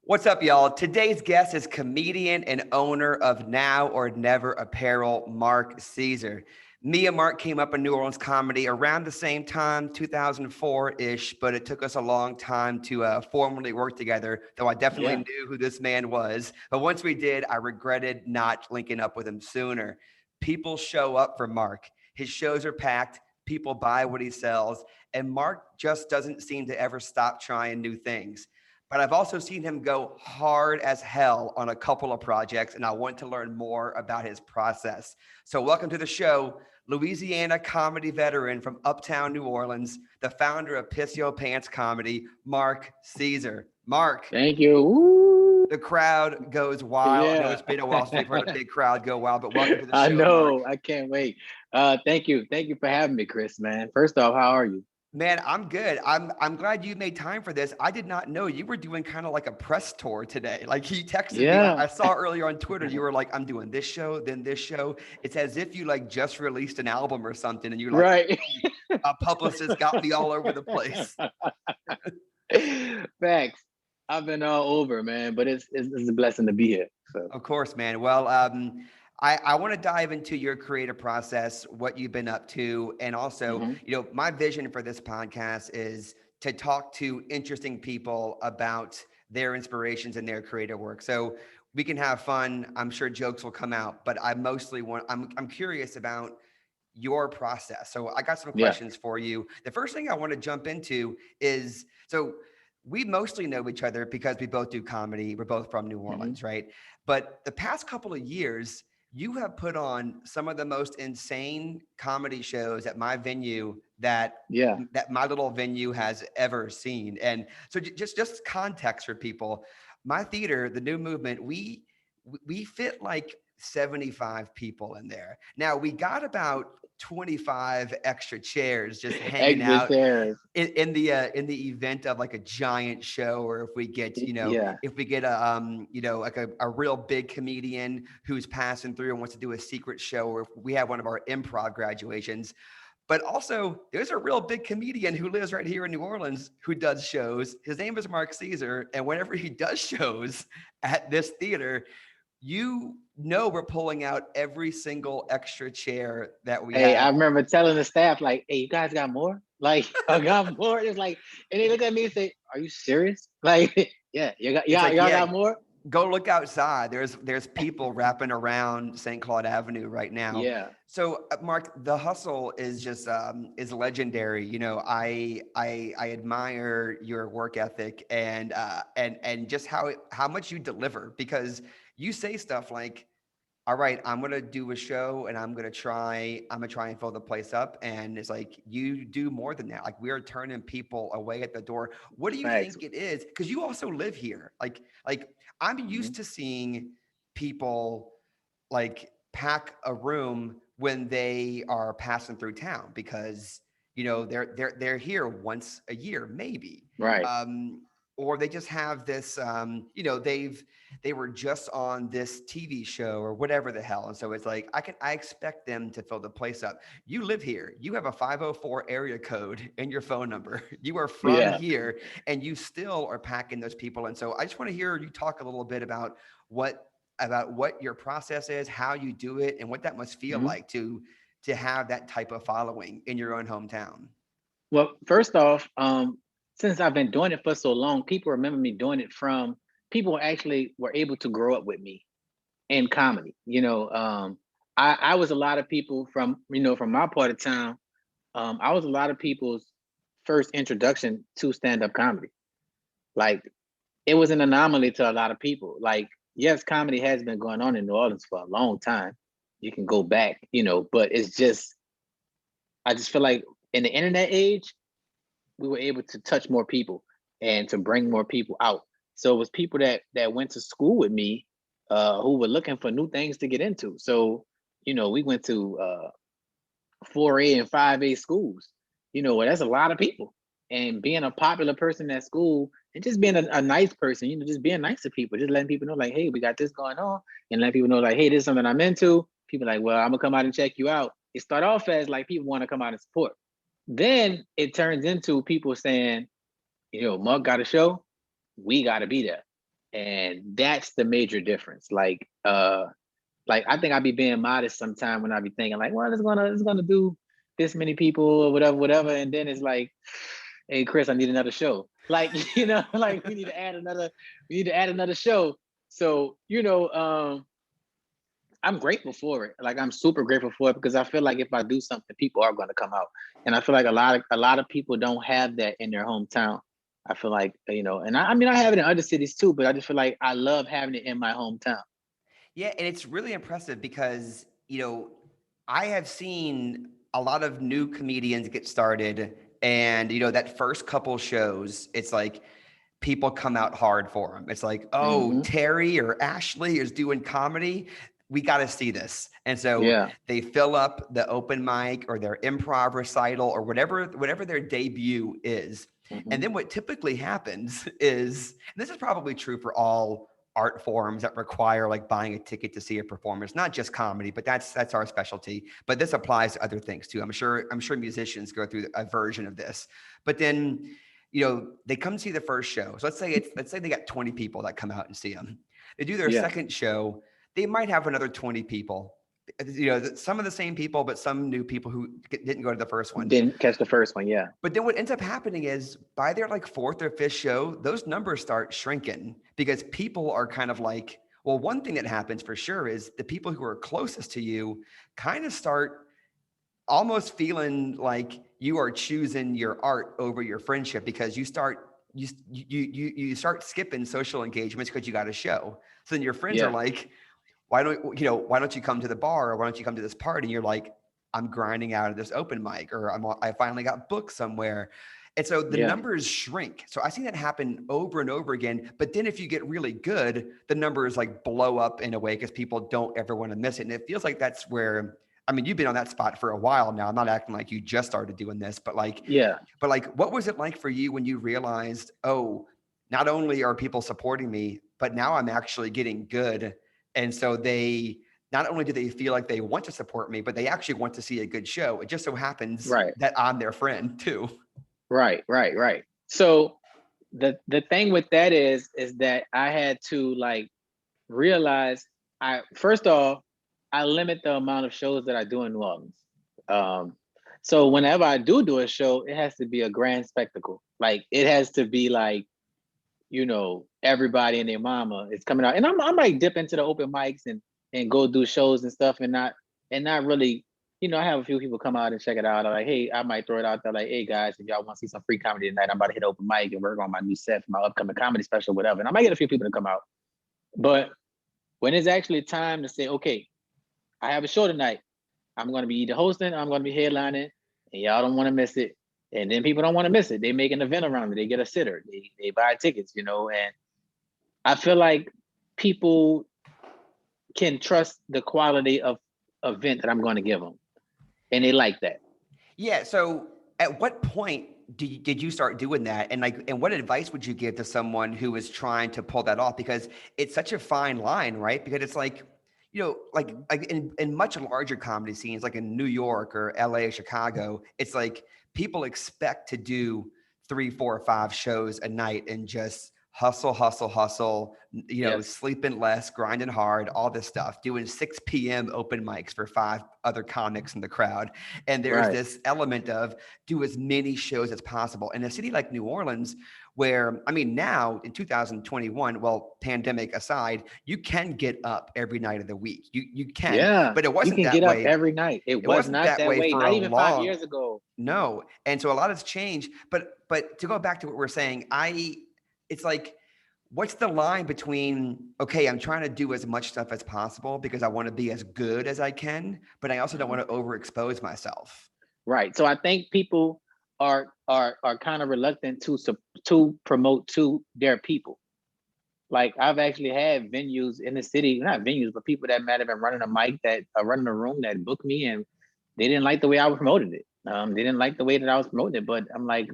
What's up, y'all? Today's guest is comedian and owner of Now or Never Apparel, Mark Caesar. Me and Mark came up in New Orleans comedy around the same time, 2004-ish, but it took us a long time to formally work together, though I definitely Yeah. knew who this man was. But once we did, I regretted not linking up with him sooner. People show up for Mark. His shows are packed, people buy what he sells, and Mark just doesn't seem to ever stop trying new things. But I've also seen him go hard as hell on a couple of projects, and I want to learn more about his process. So, welcome to the show, Louisiana comedy veteran from Uptown New Orleans, the founder of Piss Yo Pants Comedy, Mark Caesar. Mark, Thank you. Woo. the crowd goes wild. I know Yeah. it's been a while since we've heard a big crowd go wild, but welcome to the I show, Mark. know. I can't wait. Thank you. Thank you for having me, Chris, man. First off, how are you? Man, I'm good. I'm glad you made time for this. I did not know you were doing kind of like a press tour today. Like he texted me. I, Yeah. I saw earlier on Twitter you were like, I'm doing this show, then this show. It's as if you like just released an album or something, and you're like, Right. a publicist got me all over the place. Facts. I've been all over, man, but it's a blessing to be here. So Of course, man. Well, I want to dive into your creative process, what you've been up to, and also, mhm. my vision for this podcast is to talk to interesting people about their inspirations and their creative work. So we can have fun. I'm sure jokes will come out, but I mostly want. I'm curious about your process. So I got some Yeah. questions for you. The first thing I want to jump into is so we mostly know each other because we both do comedy. We're both from New hmm Orleans, right? But the past couple of years, you have put on some of the most insane comedy shows at my venue Yeah. that my little venue has ever seen. And so just context for people, my theater, the New Movement, we fit like 75 people in there. Now we got about 25 extra chairs just hanging Extra out chairs. in the event of like a giant show, or if we get Yeah. if we get a like a real big comedian who's passing through and wants to do a secret show, or if we have one of our improv graduations. But also, there's a real big comedian who lives right here in New Orleans who does shows. His name is Mark Caesar, and whenever he does shows at this theater, we're pulling out every single extra chair that we Hey, I have. remember telling the staff, like, hey, you guys got more? Like, I got more. It's like, and they look at me and say, are you serious? Like, yeah, It's like, y'all yeah, got more? go look outside. There's people wrapping around St. Claude Avenue right now. Yeah. So, Mark, the hustle is just is legendary. I admire your work ethic and just how much you deliver, because you say stuff like, all right, I'm gonna do a show and I'm gonna try and fill the place up. And it's like you do more than that. Like, we are turning people away at the door. What do you Facts. think it is? Because you also live here. Like I'm hmm used to seeing people like pack a room when they are passing through town, because they're here once a year maybe. Right. um or they just have this, they were just on this TV show or whatever the hell. And so it's like I expect them to fill the place up. You live here. You have a 504 area code in your phone number. You are from Yeah. here, and you still are packing those people. And so I just want to hear you talk a little bit what what your process is, how you do it, and what that must feel hmm like to have that type of following in your own hometown. Well, first off, since I've been doing it for so long, people remember me doing it from people who actually were able to grow up with me in comedy. I was a lot of people from my part of town. I was a lot of people's first introduction to stand-up comedy. Like, it was an anomaly to a lot of people. Like, yes, comedy has been going on in New Orleans for a long time. You can go back, but I just feel like in the internet age, we were able to touch more people and to bring more people out. So it was people that went to school with me, who were looking for new things to get into. So, we went to 4A and 5A schools. Well, that's a lot of people. And being a popular person at school and just being a nice person, just being nice to people, just letting people know, like, hey, we got this going on, and letting people know, like, hey, this is something I'm into. People like, well, I'm gonna come out and check you out. It start off as like people want to come out and support. Then it turns into people saying, Mark got a show, we got to be there. And that's the major difference. Like I think I'd be being modest sometime when I be thinking like, well, it's gonna do this many people or whatever. And then it's like, hey Chris, I need another show. Like, like we need to add another show. So, I'm grateful for it. Like I'm super grateful for it because I feel like if I do something, people are gonna come out. And I feel like a lot of people don't have that in their hometown. I feel like, and I mean I have it in other cities too, but I just feel like I love having it in my hometown. Yeah, and it's really impressive because, I have seen a lot of new comedians get started and, that first couple shows, it's like people come out hard for them. It's like, oh, Hmm. Terry or Ashley is doing comedy. We got to see this. And so Yeah. they fill up the open mic or their improv recital or whatever their debut is. And Hmm. then what typically happens is, and this is probably true for all art forms that require like buying a ticket to see a performance, not just comedy, but that's our specialty. But this applies to other things too. I'm sure musicians go through a version of this. But then they come see the first show. So let's say they got 20 people that come out and see them. They do their Yeah. second show. They might have another 20 people. Some of the same people, but some new people who didn't go to the first one. Didn't catch the first one. Yeah. But then what ends up happening is by their like fourth or fifth show, those numbers start shrinking because people are kind of like, well, one thing that happens for sure is the people who are closest to you kind of start almost feeling like you are choosing your art over your friendship because you start skipping social engagements because you got a show. So then your friends are Yeah. like, why don't you come to the bar or why don't you come to this party? And you're like, I'm grinding out of this open mic or I finally got booked somewhere. And so the Yeah. numbers shrink. So I've seen that happen over and over again. But then if you get really good, the numbers like blow up in a way because people don't ever want to miss it. And it feels like that's where, I mean, you've been on that spot for a while now. I'm not acting like you just started doing this, Yeah. what was it like for you when you realized, oh, not only are people supporting me, but now I'm actually getting good. And so they not only do they feel like they want to support me, but they actually want to see a good show. It just so happens Right. that I'm their friend too. Right. Right. Right. So the thing with that is that I had to like realize I first off I limit the amount of shows that I do in New Orleans. Um, so whenever I do a show, it has to be a grand spectacle. Like it has to be like everybody and their mama is coming out, and I might dip into the open mics and go do shows and stuff, and not really. I have a few people come out and check it out. I'm like, hey, I might throw it out there, like, hey guys, if y'all want to see some free comedy tonight, I'm about to hit open mic and work on my new set for my upcoming comedy special, whatever. And I might get a few people to come out. But when it's actually time to say, okay, I have a show tonight. I'm going to be either hosting, I'm going to be headlining, and y'all don't want to miss it. And then people don't want to miss it. They make an event around it. They get a sitter. They buy tickets, and I feel like people can trust the quality of event that I'm going to give them, and they like that. Yeah. So at what point did you start doing that? And what advice would you give to someone who is trying to pull that off? Because it's such a fine line, right? Because it's like, like in much larger comedy scenes, like in New York or LA or Chicago, it's like people expect to do 3, 4, 5 shows a night and just hustle, hustle, hustle, Yes. sleeping less, grinding hard, all this stuff, doing 6 p.m. open mics for 5 other comics in the crowd. And there's Right. this element of do as many shows as possible. In a city like New Orleans, where, I mean, now in 2021, well, pandemic aside, you can get up every night of the week. You can, Yeah. but it You wasn't can that get up way. every night. It It was wasn't not that that way way. for Not a even 5 years long, ago. no. And so a lot has changed. But to go back to what we're saying, it's like, what's the line between, okay, I'm trying to do as much stuff as possible because I want to be as good as I can, but I also don't want Mhm. to overexpose myself. Right. So I think people are kind of reluctant to promote to their people. Like I've actually had venues in the city, not venues, but people that might have been running a mic that running a room that booked me, and they didn't like the way I was promoting it. They didn't like the way that I was promoting it, but I'm like,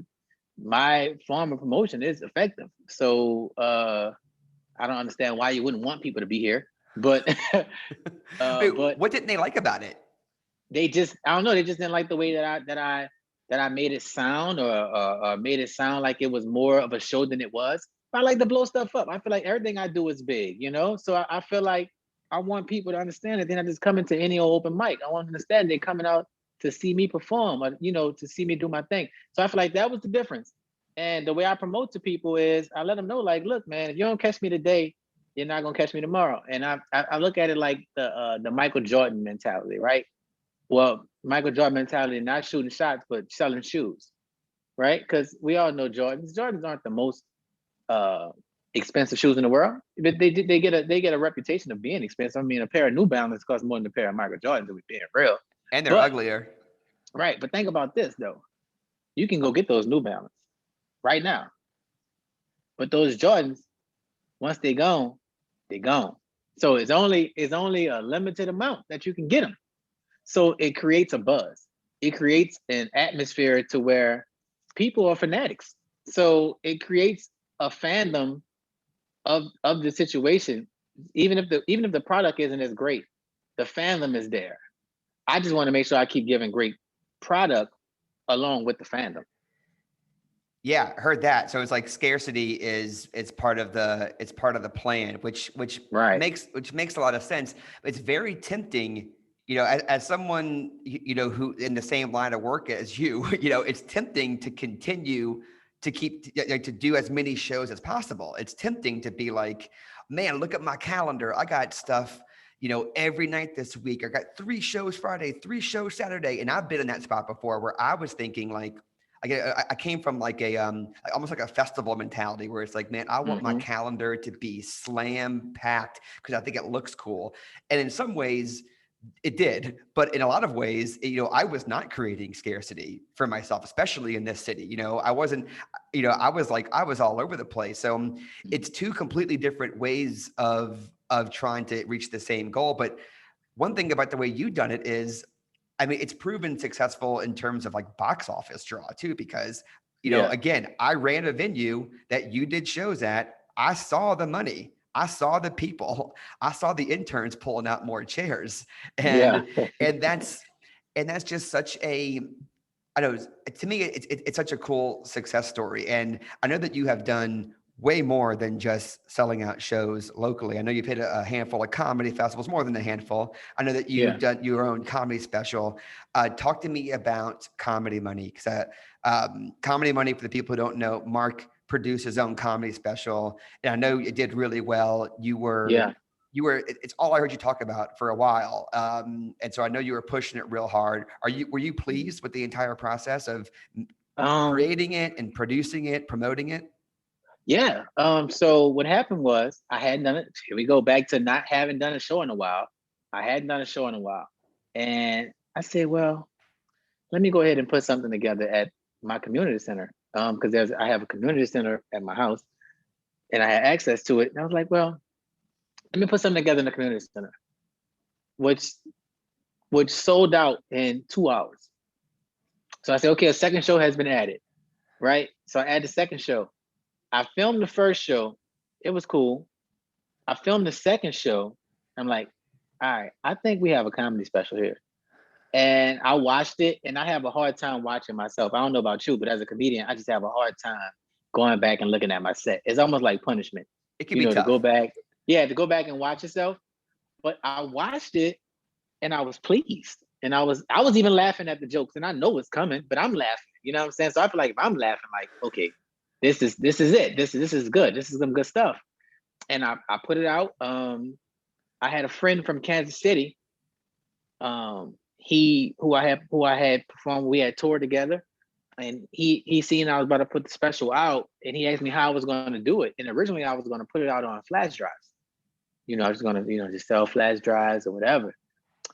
my form of promotion is effective. So I don't understand why you wouldn't want people to be here, but Wait, but what didn't they like about it? they just I don't know, they just didn't like the way that I made it sound, or made it sound like it was more of a show than it was. I like to blow stuff up. I feel like everything I do is big, you know? So I feel like I want people to understand that they're not just coming to any old open mic. I want them to understand they're coming out to see me perform, or, you know, to see me do my thing. So I feel like that was the difference. And the way I promote to people is I let them know, like, look, man, if you don't catch me today, you're not gonna catch me tomorrow. And I look at it like the Michael Jordan mentality, right? Well, Michael Jordan mentality, not shooting shots, but selling shoes, right? Because we all know Jordans. Jordans aren't the most uh expensive shoes in the world, but they get a reputation of being expensive. I mean, a pair of New Balance costs more than a pair of Michael Jordans, if we're being real. And they're But uglier. right, but think about this though. You can go get those New Balance right now. But those Jordans, once they're gone, they're gone. So it's only a limited amount that you can get them. So it creates a buzz. It creates an atmosphere to where people are fanatics. So it creates a fandom of the situation. Even if the product isn't as great, the fandom is there. I just want to make sure I keep giving great product along with the fandom. Yeah, heard that. So it's like scarcity is it's part of the plan, which Right. makes a lot of sense. It's very tempting, you know, as someone you know who in the same line of work as you, you know, it's tempting to continue to keep like, to do as many shows as possible. It's tempting to be like, man, look at my calendar. I got stuff, you know, every night this week. I got 3 shows Friday, 3 shows Saturday, and I've been in that spot before where I was thinking like I came from like a almost like a festival mentality where it's like, man, I want my Mm-hmm. calendar to be slam packed because I think it looks cool. And in some ways, it did, but in a lot of ways, you know, I was not creating scarcity for myself, especially in this city. You know, I wasn't, you know, I was all over the place. So it's 2 completely different ways of trying to reach the same goal. But one thing about the way you've done it is, I mean, it's proven successful in terms of like box office draw too, because, you know, Yeah. again, I ran a venue that you did shows at. I saw the money. I saw the people. I saw the interns pulling out more chairs. Yeah. And that's just such a, I know to me, it's such a cool success story. And I know that you have done way more than just selling out shows locally. I know you've hit a handful of comedy festivals, more than a handful. I know that you've Yeah. done your own comedy special. Talk to me about Comedy Money, because Comedy Money, for the people who don't know, Mark produced his own comedy special, and I know it did really well. Yeah. It's all I heard you talk about for a while, and so I know you were pushing it real hard. Were you pleased with the entire process of Um, creating it and producing it, promoting it? yeah. So what happened was I hadn't done it. Here we go back to not having done a show in a while. I hadn't done a show in a while. And I said, well, let me go ahead and put something together at my community center. Because I have a community center at my house and I had access to it. And I was like, well, let me put something together in the community center, which sold out in 2 hours. So I said, okay, a second show has been added, right? So I add the second show. I filmed the first show. It was cool. I filmed the second show. I'm like, all right, I think we have a comedy special here. And I watched it and I have a hard time watching myself. I don't know about you, but as a comedian, I just have a hard time going back and looking at my set. It's almost like punishment, It can be to go tough. back. Yeah, to go back and watch yourself. But I watched it and I was pleased. And I was even laughing at the jokes, and I know it's coming, but I'm laughing. You know what I'm saying? So I feel like if I'm laughing, like, okay, this is it. This is good. This is some good stuff. And I put it out. I had a friend from Kansas City. He who I had performed. We had toured together, and he seen I was about to put the special out, and he asked me how I was going to do it. And originally I was going to put it out on flash drives. I was going to just sell flash drives or whatever.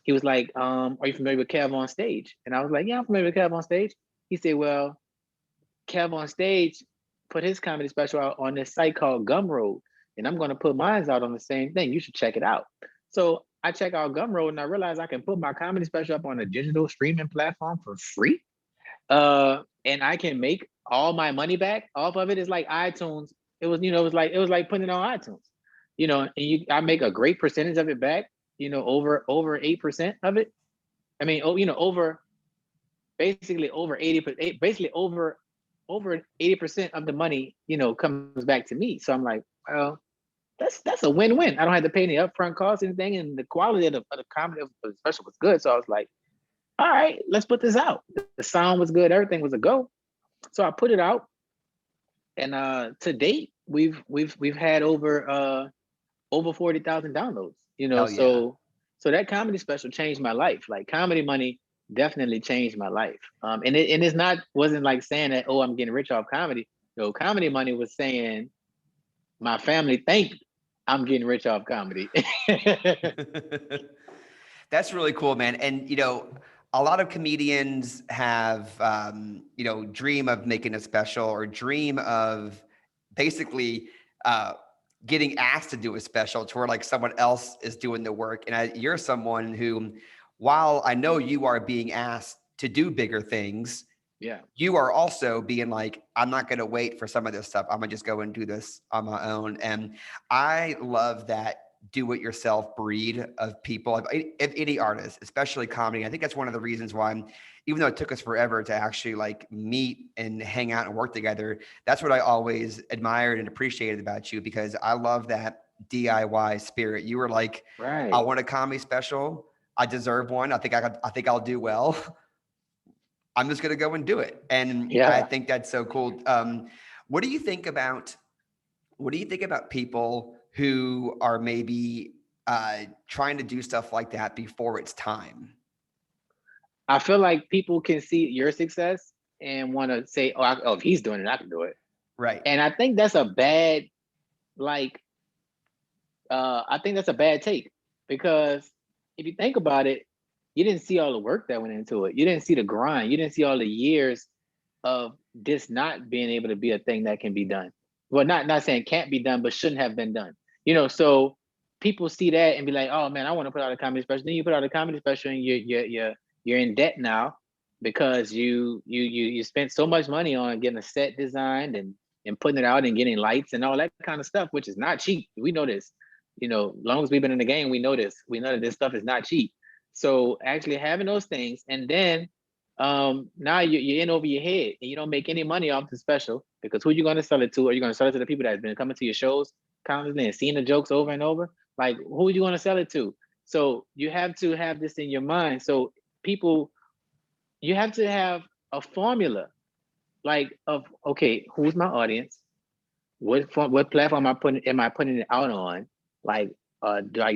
He was like, are you familiar with Kev on Stage? And I was like, yeah, I'm familiar with Kev on Stage. He said, well, Kev on Stage put his comedy special out on this site called Gumroad, and I'm going to put mine out on the same thing. You should check it out. So I check out Gumroad, and I realized I can put my comedy special up on a digital streaming platform for free. And I can make all my money back off of it. It's like iTunes. It was like putting it on iTunes. And I make a great percentage of it back. Over 8% of it. I mean, over basically over 80%, basically over over 80% of the money, comes back to me. So I'm like, well, that's a win-win. I don't have to pay any upfront costs, anything, and the quality of the comedy of the special was good. So I was like, all right, let's put this out. The sound was good, everything was a go. So I put it out, and to date, we've had over 40,000 downloads. Hell yeah. So that comedy special changed my life. Like comedy money definitely changed my life. And it's wasn't like saying that, oh, I'm getting rich off comedy. No, comedy money was saying my family think I'm getting rich off comedy. That's really cool, man. And, a lot of comedians have, dream of making a special or dream of basically getting asked to do a special to where like someone else is doing the work. And you're someone who, while I know you are being asked to do bigger things, Yeah. you are also being like, I'm not going to wait for some of this stuff. I'm gonna just go and do this on my own. And I love that do-it-yourself breed of people, of any artist, especially comedy. I think that's one of the reasons why, even though it took us forever to actually like meet and hang out and work together, that's what I always admired and appreciated about you, because I love that DIY spirit. You were like, Right. I want a comedy special. I deserve one. I think I'll do well. I'm just going to go and do it. And Yeah. I think that's so cool. What do you think about people who are maybe trying to do stuff like that before it's time? I feel like people can see your success and want to say, oh, if he's doing it, I can do it. Right. And I think that's a bad, I think that's a bad take, because if you think about it, you didn't see all the work that went into it. You didn't see the grind. You didn't see all the years of this not being able to be a thing that can be done. Well, not saying can't be done, but shouldn't have been done. So people see that and be like, oh man, I want to put out a comedy special. Then you put out a comedy special and you're in debt now because you spent so much money on getting a set designed and putting it out and getting lights and all that kind of stuff, which is not cheap. We know this. Long as we've been in the game, we know this. We know that this stuff is not cheap. So actually having those things, and then now you're in over your head and you don't make any money off the special, because who are you going to sell it to? Are you going to sell it to the people that have been coming to your shows constantly and seeing the jokes over and over? Like, who are you going to sell it to? So you have to have this in your mind. So people, you have to have a formula, like of, okay, who's my audience? What platform am I putting it out on? Like,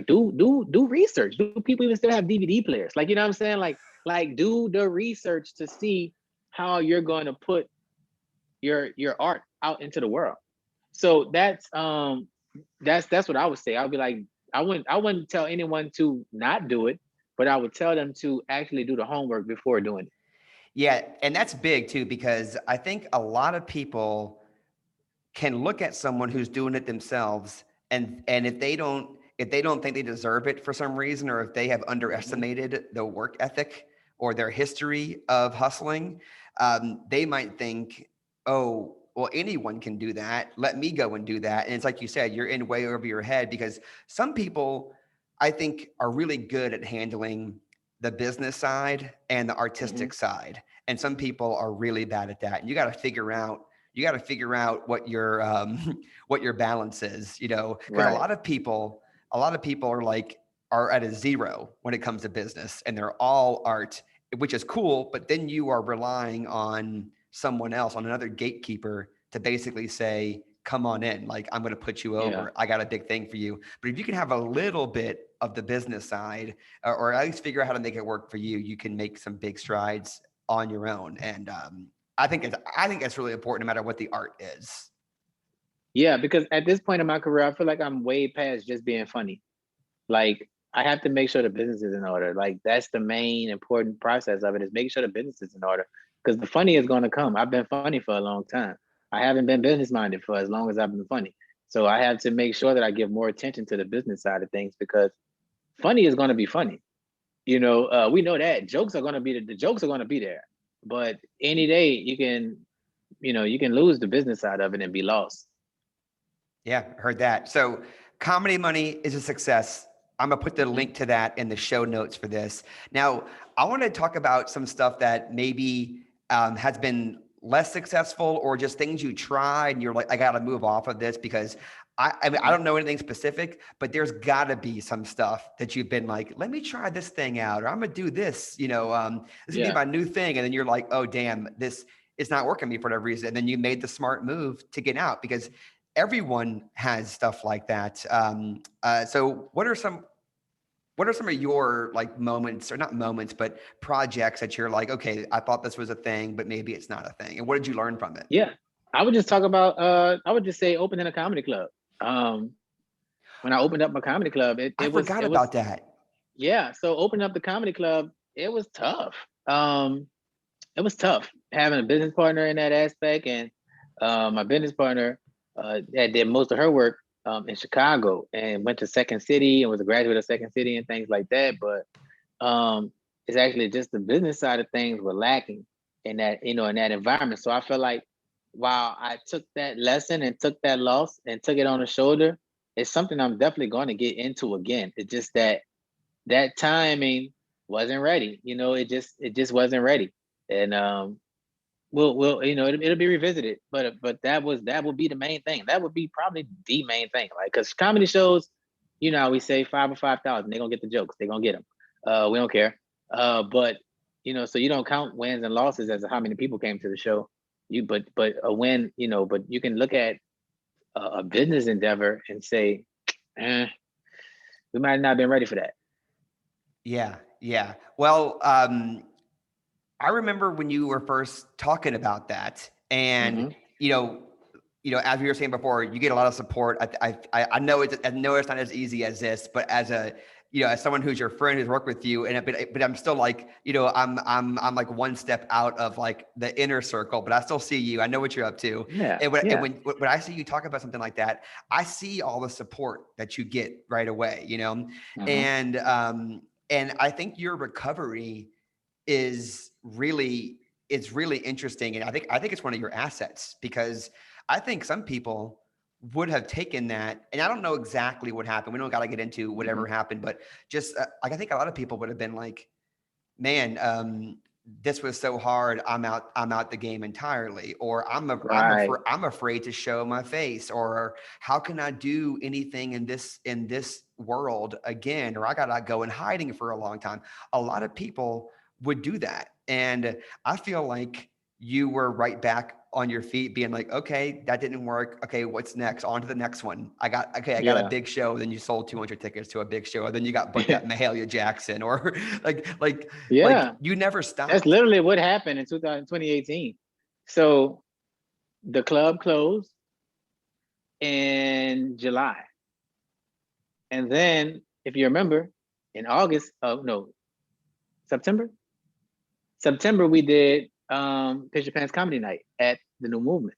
do research. Do people even still have DVD players? Like, you know what I'm saying? Like do the research to see how you're going to put your art out into the world. So that's what I would say. I'd be like, I wouldn't tell anyone to not do it, but I would tell them to actually do the homework before doing it. Yeah, and that's big too, because I think a lot of people can look at someone who's doing it themselves, and if they don't think they deserve it for some reason, or if they have underestimated the work ethic or their history of hustling, they might think, oh, well, anyone can do that. Let me go and do that. And it's like you said, you're in way over your head, because some people, I think, are really good at handling the business side and the artistic side. And some people are really bad at that. And you got to figure out what your balance is, because Right. a lot of people are at a zero when it comes to business, and they're all art, which is cool. But then you are relying on someone else, on another gatekeeper, to basically say, come on in, like, I'm going to put you over. Yeah. I got a big thing for you. But if you can have a little bit of the business side, or at least figure out how to make it work for you, you can make some big strides on your own. And I think that's really important, no matter what the art is. Yeah, because at this point in my career, I feel like I'm way past just being funny. Like, I have to make sure the business is in order. Like, that's the main important process of it, is making sure the business is in order. Because the funny is going to come. I've been funny for a long time. I haven't been business minded for as long as I've been funny. So I have to make sure that I give more attention to the business side of things, because funny is going to be funny. We know that the jokes are going to be there. But any day you can lose the business side of it and be lost. Yeah, heard that. So Comedy Money is a success. I'm going to put the link to that in the show notes for this. Now, I want to talk about some stuff that maybe has been less successful, or just things you tried and you're like, I got to move off of this because I mean, I don't know anything specific, but there's got to be some stuff that you've been like, let me try this thing out, or I'm gonna do this, this is gonna be my new thing. And then you're like, oh, damn, this is not working for me for whatever reason. And then you made the smart move to get out, because everyone has stuff like that. So what are some of your like moments, or not moments, but projects that you're like, okay, I thought this was a thing, but maybe it's not a thing. And what did you learn from it? Yeah. I would just talk about, I would just say opening a comedy club. When I opened up my comedy club, I forgot about that. Yeah. So opening up the comedy club, it was tough. It was tough having a business partner in that aspect. And my business partner that did most of her work in Chicago, and went to Second City and was a graduate of Second City and things like that. But it's actually just the business side of things were lacking in that, in that environment. So I felt like while I took that lesson and took that loss and took it on the shoulder, it's something I'm definitely going to get into again. It's just that timing wasn't ready. It just wasn't ready. And we'll it'll be revisited. But that would be the main thing. That would be probably the main thing. Like, because comedy shows, we say 5 or 5,000, they're gonna get the jokes, they're gonna get them. We don't care. But so you don't count wins and losses as how many people came to the show. But a win, but you can look at a business endeavor and say, we might not have been ready for that. Yeah. Well, I remember when you were first talking about that, and as we were saying before, you get a lot of support. I know it's not as easy as this, but as as someone who's your friend who's worked with you, but I'm still like, I'm like one step out of like the inner circle, but I still see you. I know what you're up to. Yeah. And when I see you talk about something like that, I see all the support that you get right away, and I think your recovery is really interesting. And I think it's one of your assets, because I think some people would have taken that, and I don't know exactly what happened. We don't got to get into whatever happened, but just I think a lot of people would have been like, man, this was so hard. I'm out the game entirely, or I'm afraid to show my face, or how can I do anything in this world again, or I got to go in hiding for a long time. A lot of people would do that. And I feel like you were right back on your feet, being like, okay, that didn't work. Okay, what's next? On to the next one. I got a big show. Then you sold 200 tickets to a big show. Then you got booked at Mahalia Jackson, or like you never stopped. That's literally what happened in 2018. So the club closed in July. And then, if you remember, in September, we did Pitch Your Pants Comedy Night at the New Movement,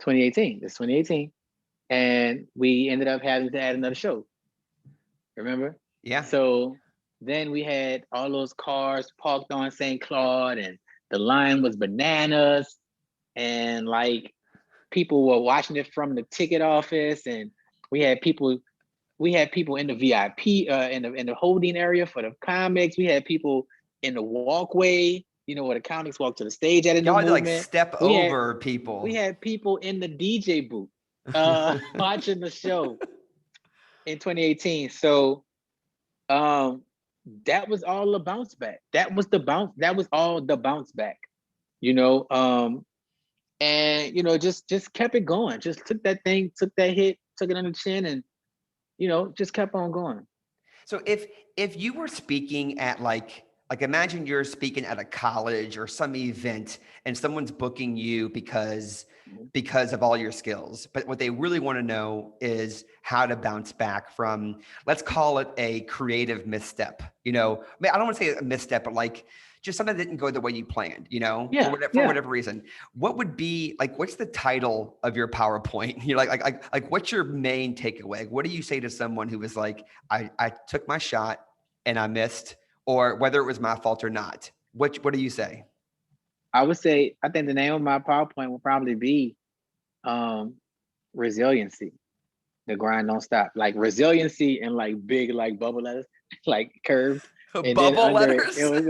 2018. It's 2018. And we ended up having to add another show. Remember? Yeah. So then we had all those cars parked on St. Claude, and the line was bananas. And like, people were watching it from the ticket office, and we had people in the VIP, in the holding area for the comics. We had people in the walkway, where the comics walk to the stage at a New Movement. Like step over people. We had people in the DJ booth watching the show in 2018. So that was all a bounce back. That was all the bounce back, and just kept it going. Just took that hit, took it on the chin, and just kept on going. So if you were speaking at like imagine you're speaking at a college or some event, and someone's booking you because of all your skills, but what they really want to know is how to bounce back from, let's call it a creative misstep. I don't want to say a misstep, but like just something that didn't go the way you planned, for whatever reason. What would be like, what's the title of your PowerPoint? You're like, what's your main takeaway? What do you say to someone who was like, I took my shot and I missed, or whether it was my fault or not? What do you say? I would say, I think the name of my PowerPoint will probably be resiliency. The grind don't stop. Like resiliency in like big, like bubble letters, like curved. Bubble letters? It was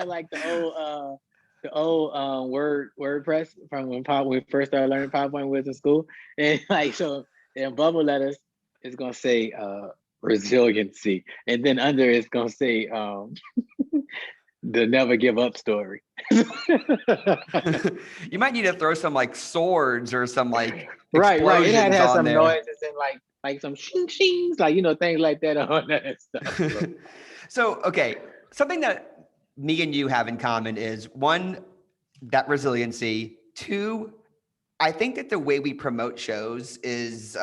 like the old the old WordPress from when we first started learning PowerPoint was in school, and like so, in bubble letters, it's gonna say resiliency, and then under it's gonna say the never give up story. You might need to throw some like swords or some like Right. It had to explosions have on some there. noises and like some shing shings, like things like that on that stuff. So, okay, something that me and you have in common is one, that resiliency. Two, I think that the way we promote shows is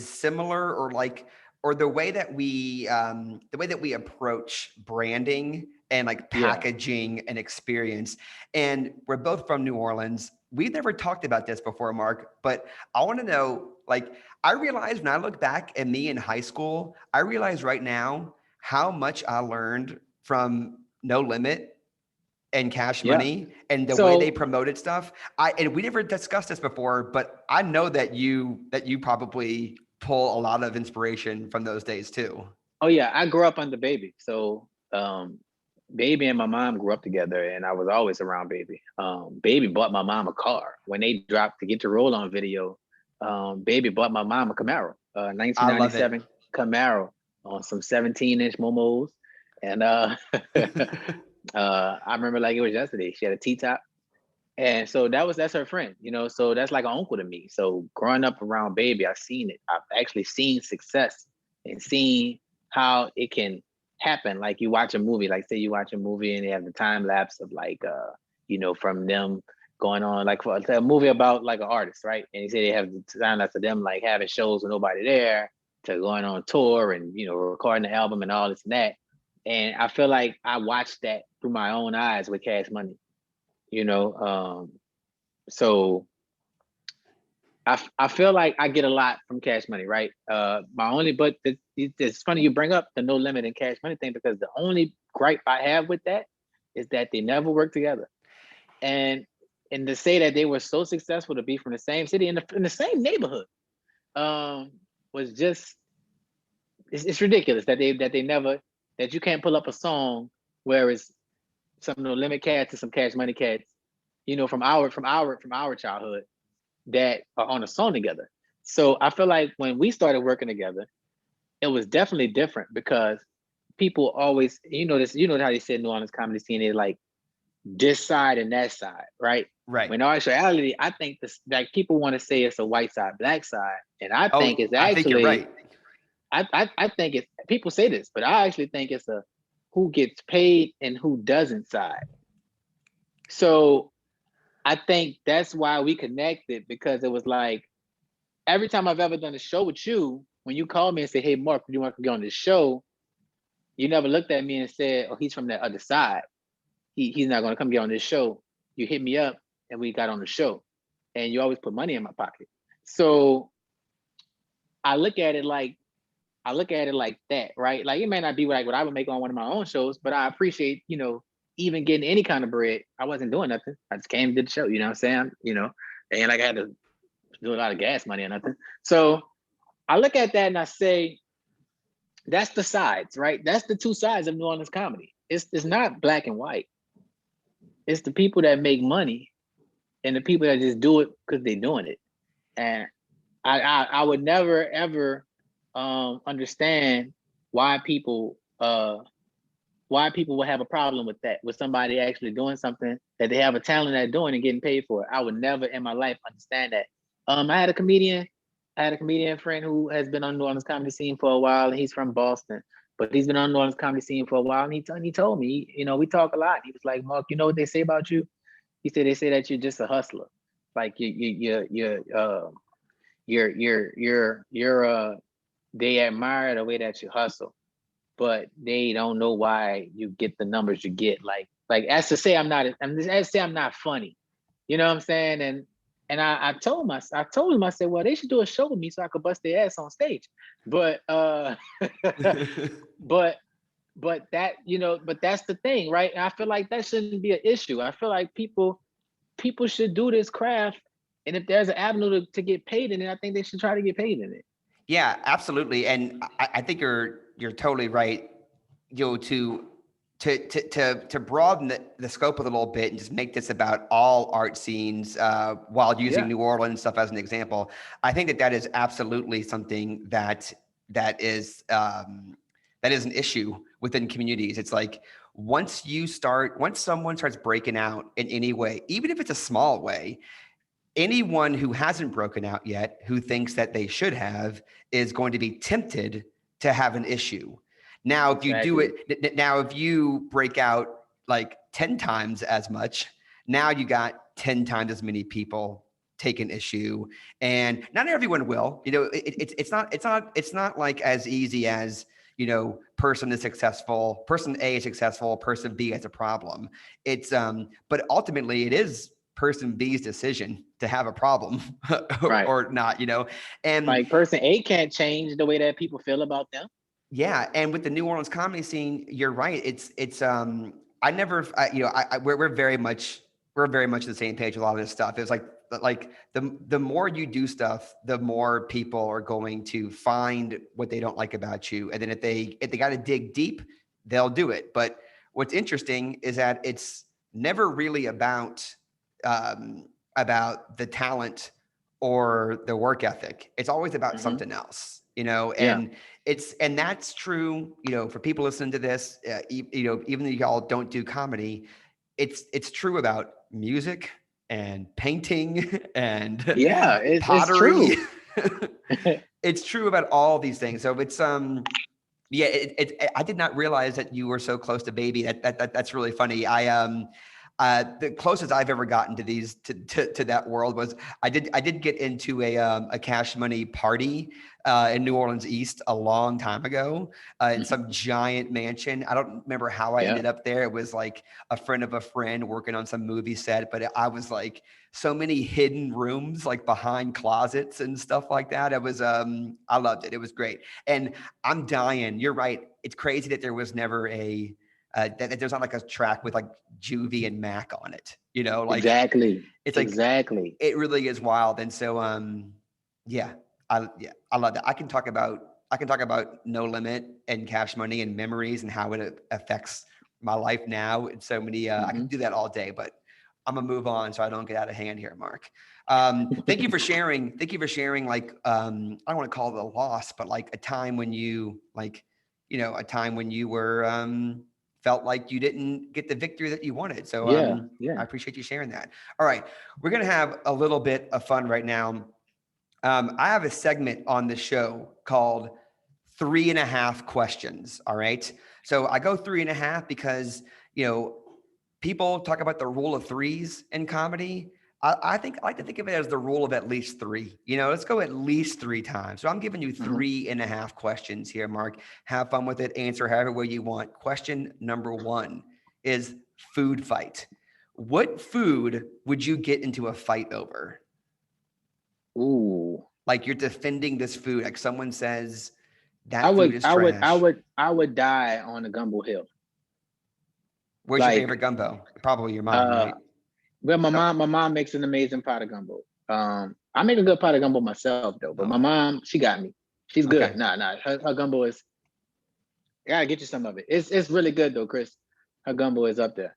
similar, or like, or the way that we approach branding and like Yeah. packaging and experience. And we're both from New Orleans. We've never talked about this before, Mark, but I want to know, like, I realize when I look back at me in high school, I realize right now how much I learned from No Limit and Cash Yeah. Money and the way they So promoted stuff. And we never discussed this before, but I know that you probably pull a lot of inspiration from those days too. oh yeah, I grew up under Baby. So Baby and my mom grew up together, and I was always around Baby. Baby bought my mom a car when they dropped to get to roll on video. Baby bought my mom a Camaro, I love it. 1997 Camaro on some 17-inch momos, and I remember like it was yesterday. She had a T top, and so that's her friend, So that's like an uncle to me. So growing up around Baby, I've seen it. I've actually seen success and seen how it can happen. Like you watch a movie, like say you watch a movie and they have the time lapse of like from them going on, like for a movie about like an artist, right? And you say they have the time lapse of them like having shows with nobody there, to going on tour and recording the album and all this and that. And I feel like I watched that through my own eyes with Cash Money, you know. So I feel like I get a lot from Cash Money, right? My only, but it's funny you bring up the No Limit and Cash Money thing, because the only gripe I have with that is that they never worked together. And to say that they were so successful to be from the same city in the same neighborhood, was just, it's ridiculous that they never, that you can't pull up a song where it's some No Limit cats and some Cash Money cats, from our childhood, that are on a song together. So I feel like when we started working together, it was definitely different, because people always, this, how they said New Orleans comedy scene is like this side and that side, right? Right. When in actuality, I think this, like, people want to say it's a white side, black side, and I think Oh, it's I think you're actually, right. I think it's, people say this, but I actually think it's a who gets paid and who doesn't side. So I think that's why we connected, because it was like every time I've ever done a show with you, when you called me and said, "Hey, Mark, do you want to get on this show?" You never looked at me and said, "Oh, he's from that other side. He's not going to come get on this show." You hit me up and we got on the show, and you always put money in my pocket. So I look at it like that, right? Like it may not be like what I would make on one of my own shows, but I appreciate, even getting any kind of bread. I wasn't doing nothing. I just came to the show, you know what I'm saying? And like I had to do a lot of gas money or nothing. So I look at that and I say, that's the sides, right? That's the two sides of New Orleans comedy. It's not black and white. It's the people that make money and the people that just do it because they're doing it. And I would never ever understand why people would have a problem with that, with somebody actually doing something that they have a talent at doing and getting paid for it. I would never in my life understand that. I had a comedian friend who has been on New Orleans comedy scene for a while, and he's from Boston, but he's been on New Orleans comedy scene for a while. And he told me, we talk a lot. He was like, "Mark, you know what they say about you?" He said, "They say that you're just a hustler. Like you're they admire the way that you hustle, but they don't know why you get the numbers you get. Like as to say I'm not funny. You know what I'm saying?" And I told him, I said, "Well, they should do a show with me so I could bust their ass on stage." But but but that's the thing, right? And I feel like that shouldn't be an issue. I feel like people should do this craft, and if there's an avenue to get paid in it, I think they should try to get paid in it. Yeah, absolutely. And I think you're totally right. To to broaden the scope a little bit and just make this about all art scenes while using New Orleans stuff as an example, I think that is absolutely something that is an issue within communities. It's like once someone starts breaking out in any way, even if it's a small way, anyone who hasn't broken out yet, who thinks that they should have, is going to be tempted to have an issue. Now, if you do it, now if you break out like 10 times as much, now you got 10 times as many people take an issue, and not everyone will. You know, it's not like as easy as, you know, person A is successful, person B has a problem. It's but ultimately it is person B's decision to have a problem or not, you know. And like person A can't change the way that people feel about them. Yeah, and with the New Orleans comedy scene, you're right. We're very much the same page with a lot of this stuff. It's like the more you do stuff, the more people are going to find what they don't like about you, and then if they got to dig deep, they'll do it. But what's interesting is that it's never really about the talent or the work ethic. It's always about something else, you know. And and that's true, you know, for people listening to this, you know, even though y'all don't do comedy, it's true about music and painting and pottery. It's true. It's true about all these things. So it's yeah, I did not realize that you were so close to baby. That's really funny. The closest I've ever gotten to these to that world was I did get into a Cash Money party in New Orleans East a long time ago in some giant mansion. I don't remember how I ended up there. It was like a friend of a friend working on some movie set, but I was like so many hidden rooms, like behind closets and stuff like that. It was I loved it. It was great. And I'm dying. You're right. It's crazy that there was never that there's not like a track with like Juvie and Mac on it, you know, like it's like, it really is wild. And so, I love that. I can talk about No Limit and Cash Money and memories and how it affects my life now. And so many, I can do that all day, but I'm gonna move on so I don't get out of hand here, Mark. Thank you for sharing. Like, I don't want to call it a loss, but like a time when you were, felt like you didn't get the victory that you wanted. So I appreciate you sharing that. All right. We're going to have a little bit of fun right now. I have a segment on the show called 3.5 questions. All right. So I go 3.5 because, you know, people talk about the rule of threes in comedy. I like to think of it as the rule of at least 3. You know, let's go at least 3 times. So I'm giving you 3.5 questions here, Mark. Have fun with it. Answer however way you want. Question number 1 is food fight. What food would you get into a fight over? Ooh. Like you're defending this food. Like someone says that food is trash. I would die on the Gumbo Hill. Where's your favorite gumbo? Probably your mom, right? Well, my mom makes an amazing pot of gumbo. I make a good pot of gumbo myself though, but my mom, she got me. She's good. Okay. Nah. Her gumbo is. I gotta get you some of it. It's really good though, Chris. Her gumbo is up there.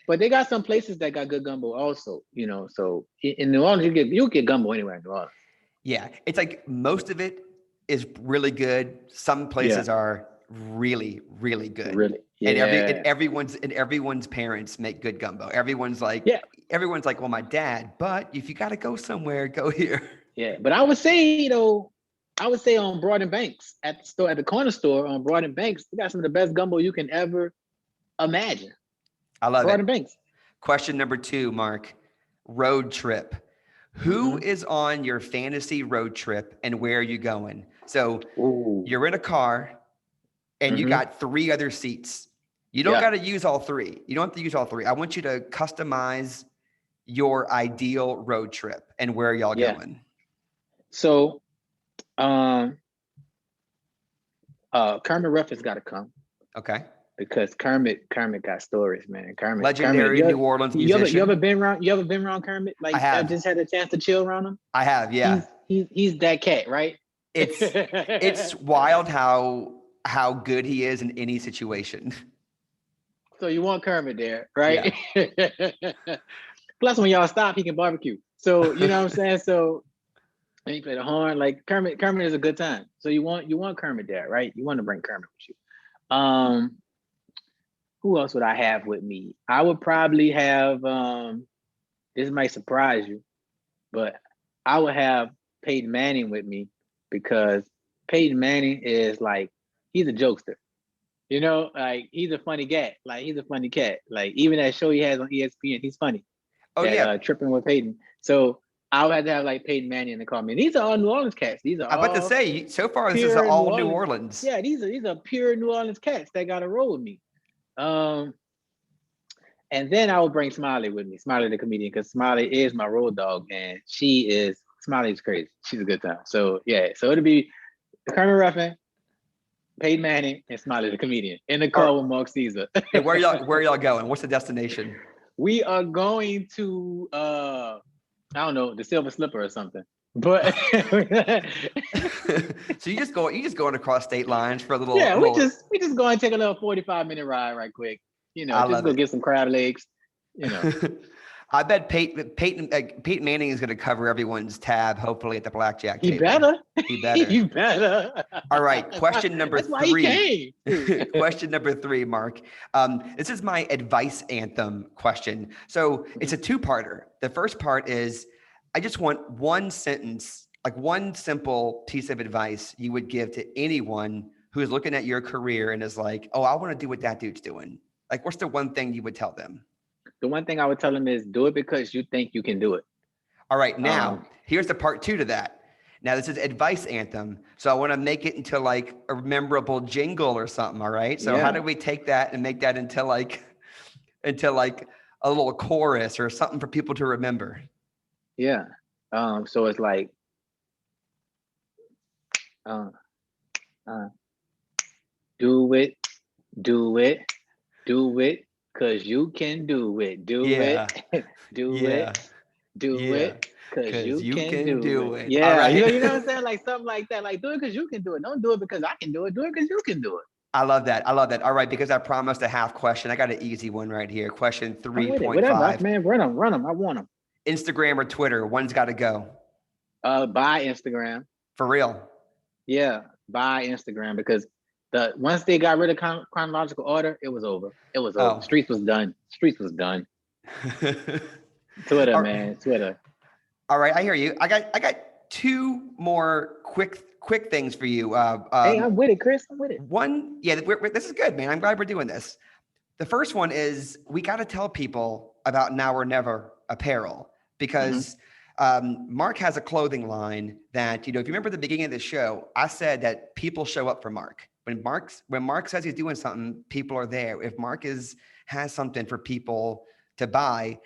But they got some places that got good gumbo also. You know, so in New Orleans you get gumbo anywhere in New Orleans. Yeah, it's like most of it is really good. Some places are really, really good. Really. Yeah. And everyone's parents make good gumbo. Everyone's like, well, my dad, but if you got to go somewhere, go here. Yeah. But I would say on Broad and Banks at the corner store on Broad and Banks, you got some of the best gumbo you can ever imagine. I love Broad it. and Banks. Question number 2, Mark, road trip. Who is on your fantasy road trip and where are you going? So you're in a car and you got 3 other seats. You don't got to use all 3. You don't have to use all 3. I want you to customize your ideal road trip and where y'all going. So, Kermit Ruff has got to come. Okay. Because Kermit got stories, man. Legendary New Orleans musician. You ever been around Kermit? Like, I have. I just had a chance to chill around him. I have, yeah. He's that cat, right? It's wild how good he is in any situation. So you want Kermit there, right? Yeah. Plus, when y'all stop, he can barbecue. So you know what I'm saying. So and he play the horn. Like Kermit is a good time. So you want Kermit there, right? You want to bring Kermit with you. Who else would I have with me? I would probably have. This might surprise you, but I would have Peyton Manning with me because Peyton Manning is like he's a jokester. You know, like he's a funny cat. Like he's a funny cat. Like even that show he has on ESPN, he's funny. Oh That yeah. Tripping with Peyton. So I would have to have like Peyton Manning to call me. And these are all New Orleans cats. These are I'm about to all say, so far this is pure all New Orleans. Yeah, these are pure New Orleans cats that got to roll with me. And then I would bring Smiley with me, Smiley the comedian, because Smiley is my road dog, and Smiley's crazy. She's a good time. So yeah, so it'll be Kermit Ruffin, Peyton Manning, and Smiley the comedian in the car with Mark Caesar. Hey, where y'all going? What's the destination? We are going to I don't know, the Silver Slipper or something. But so you just going across state lines for a little. Yeah, we just go and take a little 45-minute ride right quick. You know, just go get some crab legs. You know. I bet Peyton Manning is going to cover everyone's tab, hopefully, at the blackjack table. He better. He better. All right. Question number That's 3. Why he came. Question number 3, Mark. This is my advice anthem question. So it's a 2-parter. The first part is, I just want one sentence, like one simple piece of advice you would give to anyone who is looking at your career and is like, oh, I want to do what that dude's doing. Like, what's the one thing you would tell them? The one thing I would tell them is do it because you think you can do it. All right. Now, here's the part 2 to that. Now, this is advice anthem. So I want to make it into like a memorable jingle or something. All right. So how do we take that and make that into like a little chorus or something for people to remember? Yeah. So it's like, do it, cause you can do it. Do it, cause you can do it. Yeah, right. you know what I'm saying? Like something like that. Like do it cause you can do it. Don't do it because I can do it. Do it cause you can do it. I love that. All right, because I promised a half question. I got an easy one right here. Question 3.5. Whatever, man. Run them. I want them. Instagram or Twitter? One's got to go. Buy Instagram. For real? Yeah, buy Instagram because once they got rid of chronological order, it was over. It was over. Streets was done. Twitter, man. Twitter. All right, I hear you. I got 2 more quick things for you. Hey, I'm with it, Chris. I'm with it. One, yeah, this is good, man. I'm glad we're doing this. The first one is we got to tell people about Now or Never Apparel because Mark has a clothing line that, if you remember the beginning of the show, I said that people show up for Mark. When Mark says he's doing something, people are there. If Mark has something for people to buy,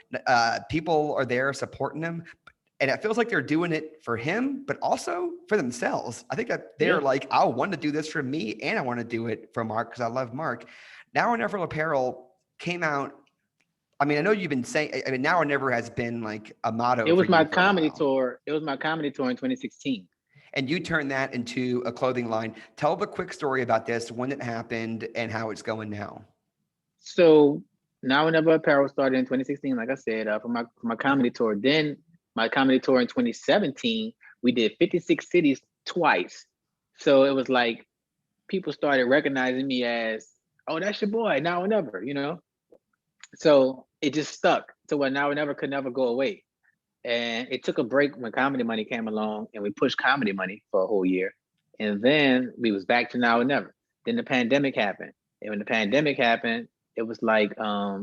people are there supporting him. And it feels like they're doing it for him, but also for themselves. I think that they're like, I want to do this for me and I want to do it for Mark because I love Mark. Now or Never Apparel came out. I mean, I know you've been saying, Now or Never has been like a motto. It was my comedy tour. It was my comedy tour in 2016. And you turned that into a clothing line. Tell the quick story about this, when it happened and how it's going now. So Now or Never Apparel started in 2016, like I said, for my comedy tour. Then my comedy tour in 2017, we did 56 cities twice. So it was like people started recognizing me as, oh, that's your boy, Now or Never, So it just stuck to where Now or Never could never go away. And it took a break when Comedy Money came along and we pushed Comedy Money for a whole year. And then we was back to Now or Never. Then the pandemic happened. And when the pandemic happened, it was like, I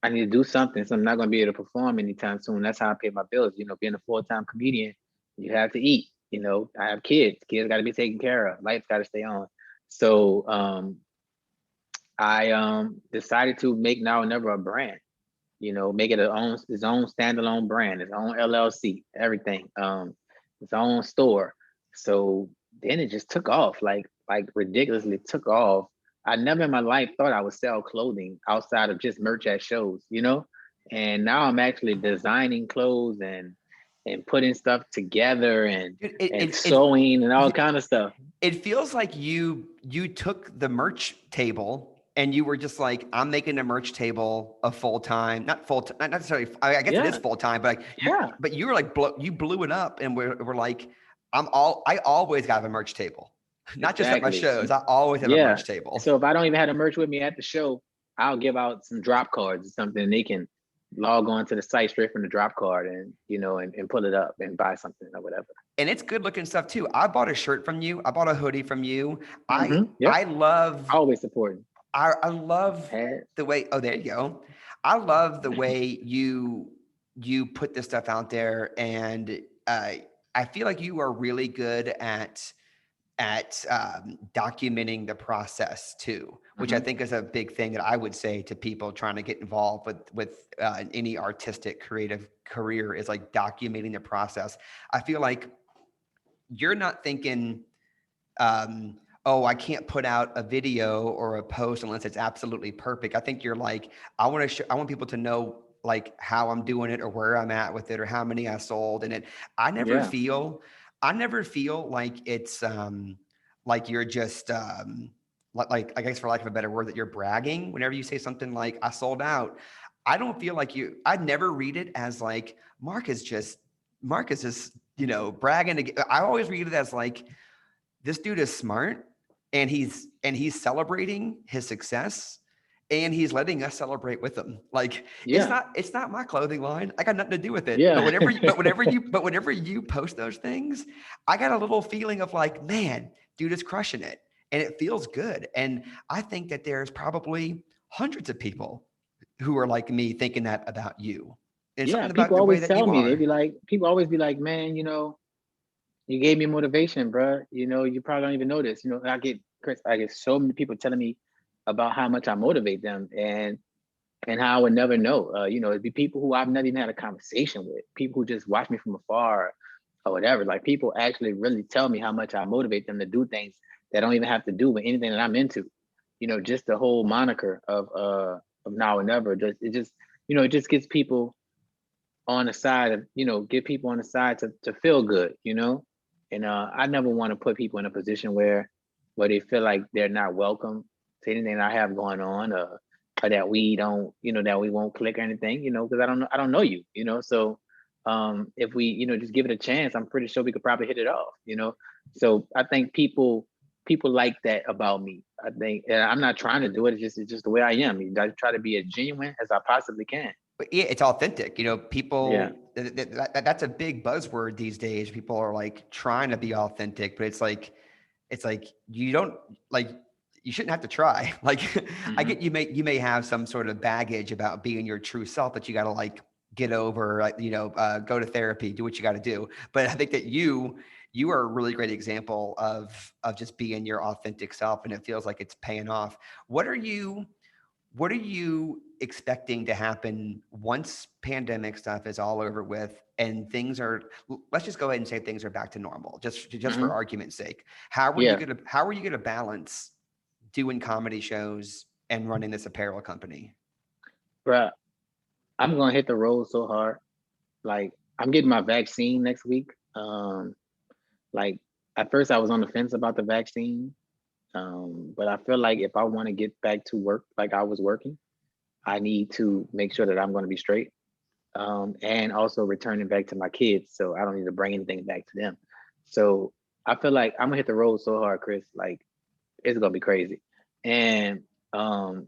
need to do something. So I'm not going to be able to perform anytime soon. That's how I pay my bills. Being a full-time comedian, you have to eat. I have kids. Kids got to be taken care of. Life's got to stay on. So I decided to make Now or Never a brand. Make it its own standalone brand, its own LLC, everything, its own store. So then it just took off, like ridiculously took off. I never in my life thought I would sell clothing outside of just merch at shows, And now I'm actually designing clothes and putting stuff together and sewing and all kind of stuff. It feels like you took the merch table and you were just like, I'm making a merch table a full time, not full time, not necessarily. I guess it is Yeah. full time, but like, Yeah. but you were like, you blew it up, and we're like, I always got a merch table, not just at my Exactly. shows. I always have a Yeah. merch table. So if I don't even have the merch with me at the show, I'll give out some drop cards or something, and they can log on to the site straight from the drop card and, you know, and pull it up and buy something or whatever. And it's good looking stuff too. I bought a shirt from you. I bought a hoodie from you. Yep. I love Always supporting. I love Hats. the way, oh, there you go. I love the way you put this stuff out there. And I feel like you are really good at documenting the process too, which I think is a big thing that I would say to people trying to get involved with any artistic creative career, is like documenting the process. I feel like you're not thinking, oh, I can't put out a video or a post unless it's absolutely perfect. I think you're like, I want people to know like how I'm doing it or where I'm at with it or how many I sold. And I never Yeah. feel, like it's like you're just like I guess for lack of a better word, that you're bragging whenever you say something like I sold out. I don't feel like I'd never read it as like Mark is just, bragging. I always read it as like, this dude is smart, and he's celebrating his success, and he's letting us celebrate with him. Like Yeah. it's not my clothing line. I got nothing to do with it. Yeah. But whenever you post those things, I got a little feeling of like, man, dude is crushing it, and it feels good. And I think that there's probably hundreds of people who are like me thinking that about you. And Yeah. something about People the way always that tell you me, are. people always be like, man, you know, you gave me motivation, bro. You know, you probably don't even know this. You know, I get so many people telling me about how much I motivate them, and how I would never know. You know, it'd be people who I've never even had a conversation with, people who just watch me from afar or whatever. Like, people actually really tell me how much I motivate them to do things that don't even have to do with anything that I'm into. You know, just the whole moniker of now or never. It just gets people on the side of, get people on the side to feel good, And I never want to put people in a position where they feel like they're not welcome to anything I have going on, or that we don't, that we won't click or anything, because I don't know you, So if we, just give it a chance, I'm pretty sure we could probably hit it off. So I think people like that about me. I think, and I'm not trying to do it. It's just the way I am. I try to be as genuine as I possibly can. But yeah, it's authentic. Yeah. People, that's a big buzzword these days. People are like trying to be authentic, but it's like you don't like, you shouldn't have to try. Like, I Mm-hmm. get you may have some sort of baggage about being your true self that you got to like get over, like, go to therapy, do what you got to do. But I think that you are a really great example of just being your authentic self, and it feels like it's paying off. What are you expecting to happen once pandemic stuff is all over with and let's just go ahead and say things are back to normal, just Mm-hmm. for argument's sake. Yeah. How are you going to balance doing comedy shows and running this apparel company? Bruh, I'm gonna hit the road so hard. Like, I'm getting my vaccine next week. Like, at first I was on the fence about the vaccine. But I feel like if I want to get back to work like I was working, I need to make sure that I'm going to be straight. And also returning back to my kids, so I don't need to bring anything back to them. So I feel like I'm gonna hit the road so hard, Chris. Like, it's gonna be crazy. And the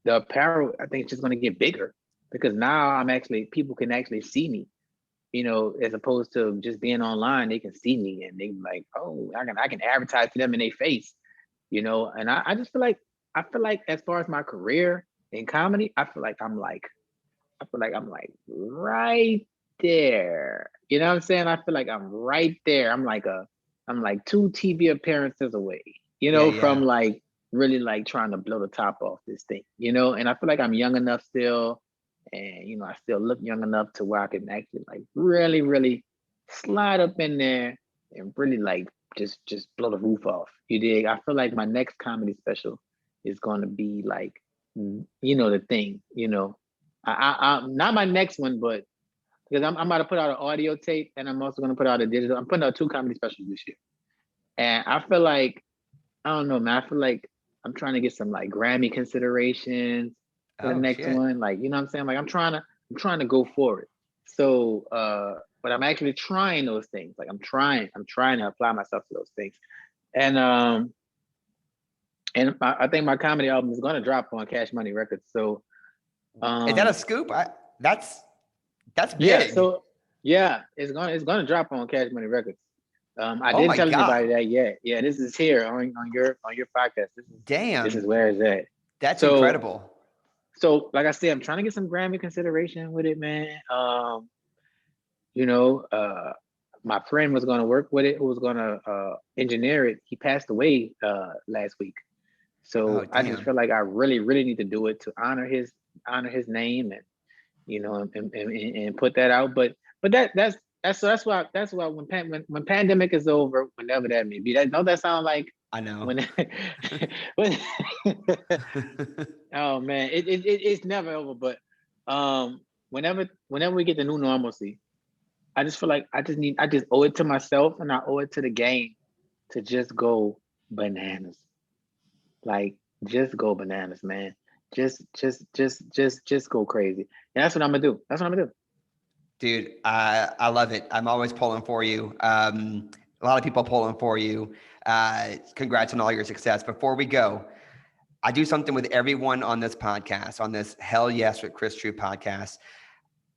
apparel, I think it's just gonna get bigger, because now people can actually see me, as opposed to just being online. They can see me and they like, oh, I can advertise to them in their face, And I just I feel like as far as my career in comedy, I feel like I'm like right there. You know what I'm saying? I feel like I'm right there. I'm like two TV appearances away, Yeah, from yeah. like really like trying to blow the top off this thing, And I feel like I'm young enough still, and I still look young enough to where I can actually like really, really slide up in there and really like just blow the roof off. You dig? I feel like my next comedy special is going to be like, the thing, not my next one, but because I'm about to put out an audio tape, and I'm also going to put out a digital. I'm putting out 2 comedy specials this year, and I feel like, I don't know, man. I'm trying to get some like Grammy considerations for the Oh next shit. one. Like, you know what I'm saying? Like I'm trying to go for it. So but I'm actually trying those things. Like I'm trying to apply myself to those things. And I think my comedy album is gonna drop on Cash Money Records. So Is that a scoop? That's yeah, big. so yeah, it's gonna drop on Cash Money Records. I Oh didn't my tell anybody God. that yet. Yeah, this is here on your podcast. This is Damn. where it's at. That's So incredible. like I said, I'm trying to get some Grammy consideration with it, man. You know, my friend was gonna work with it, who was gonna engineer it. He passed away last week. Oh, So I just damn. feel like I really, really need to do it to honor his name and you know and put that out. But that's why when pandemic is over, whenever that may be. Don't that sound like I know. when when oh man, it's never over. But whenever we get the new normalcy, I just feel like I just owe it to myself and I owe it to the game to just go bananas. Like just go bananas, man. Just go crazy. And that's what I'm gonna do. That's what I'm gonna do. Dude, I love it. I'm always pulling for you. A lot of people pulling for you. Congrats on all your success. Before we go, I do something with everyone on this podcast, on this Hell Yes with Chris Trew podcast.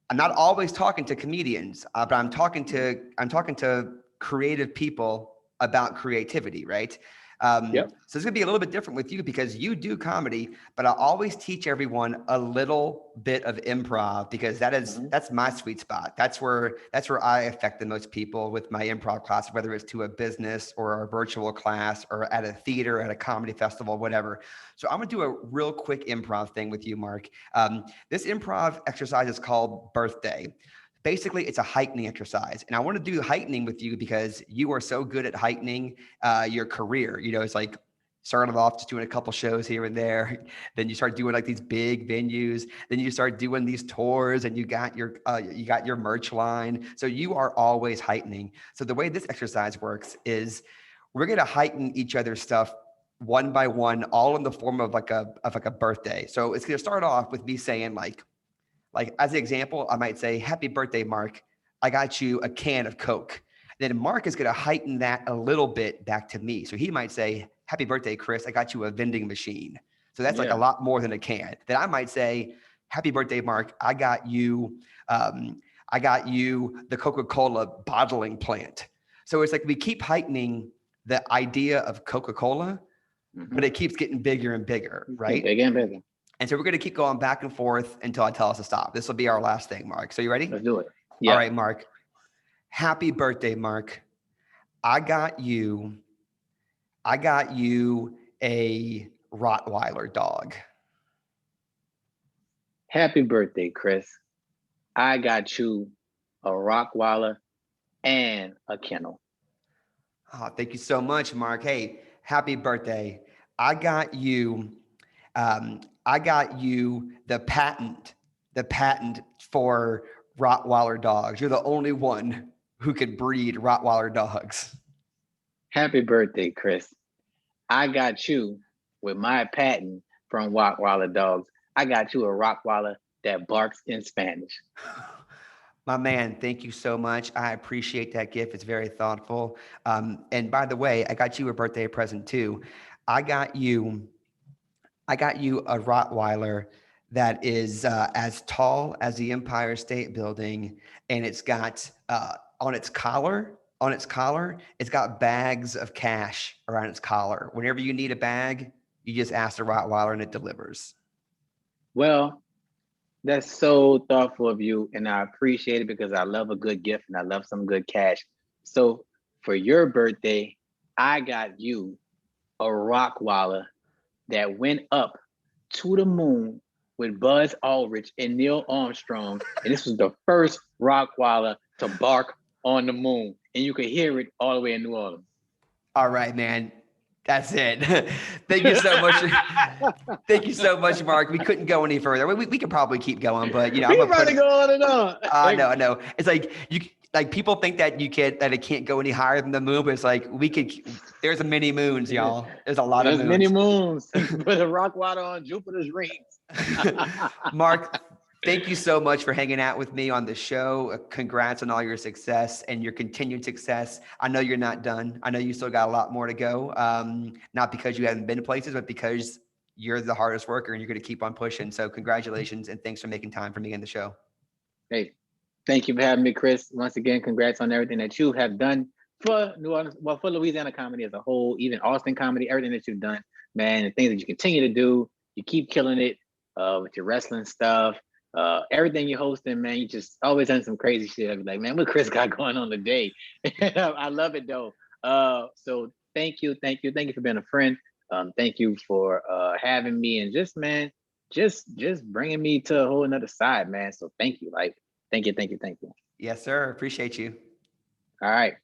I'm not always talking to comedians, but I'm talking to creative people about creativity, right? Yep. So it's gonna be a little bit different with you because you do comedy, but I always teach everyone a little bit of improv because that's my sweet spot. That's where I affect the most people with my improv class, whether it's to a business or a virtual class or at a theater, at a comedy festival, whatever. So I'm gonna do a real quick improv thing with you, Mark. This improv exercise is called Birthday. Basically, it's a heightening exercise. And I want to do heightening with you because you are so good at heightening your career. You know, it's like started off just doing a couple shows here and there. Then you start doing like these big venues. Then you start doing these tours and you got your merch line. So you are always heightening. So the way this exercise works is we're going to heighten each other's stuff one by one, all in the form of like a birthday. So it's going to start off with me saying like as an example, I might say, "Happy birthday, Mark. I got you a can of Coke." Then Mark is going to heighten that a little bit back to me. So he might say, "Happy birthday, Chris. I got you a vending machine." So that's like a lot more than a can. Then I might say, "Happy birthday, Mark. I got you the Coca-Cola bottling plant." So it's like we keep heightening the idea of Coca-Cola, but it keeps getting bigger and bigger, right? Bigger and bigger. And so we're going to keep going back and forth until I tell us to stop. This will be our last thing, Mark. So you ready? Let's do it. Yeah. All right, Mark. Happy birthday, Mark. I got you a Rottweiler dog. Happy birthday, Chris. I got you a Rottweiler and a kennel. Oh, thank you so much, Mark. Hey, happy birthday. I got you the patent for Rottweiler dogs. You're the only one who can breed Rottweiler dogs. Happy birthday, Chris. I got you with my patent from Rottweiler dogs. I got you a Rottweiler that barks in Spanish. My man, thank you so much. I appreciate that gift. It's very thoughtful. And by the way, I got you a birthday present too. I got you a Rottweiler that is as tall as the Empire State Building, and it's got on its collar, it's got bags of cash around its collar. Whenever you need a bag, you just ask the Rottweiler and it delivers. Well, that's so thoughtful of you, and I appreciate it because I love a good gift and I love some good cash. So for your birthday, I got you a Rottweiler that went up to the moon with Buzz Aldrich and Neil Armstrong, and this was the first Rottweiler to bark on the moon, and you could hear it all the way in New Orleans. All right, man. That's it. Thank you so much. Thank you so much, Mark. We couldn't go any further. We could probably keep going, but you know, we can probably go on and on. I know. It's like like people think that that it can't go any higher than the moon, but it's like there's a many moons, y'all. There's a lot of There's moons. many moons. Put a rock water on Jupiter's rings. Mark, thank you so much for hanging out with me on the show. Congrats on all your success and your continued success. I know you're not done. I know you still got a lot more to go. Not because you haven't been to places, but because you're the hardest worker and you're going to keep on pushing. So congratulations and thanks for making time for me in the show. Hey, thank you for having me, Chris. Once again, congrats on everything that you have done for New Orleans, well, for Louisiana comedy as a whole, even Austin comedy, everything that you've done, man, and things that you continue to do. You keep killing it with your wrestling stuff, everything you're hosting, man. You just always done some crazy shit. I'm like, man, what Chris got going on today? I love it though. So thank you for being a friend. Thank you for having me, and just, man, just bringing me to a whole another side, man. So thank you. Like, thank you. Yes, sir. Appreciate you. All right.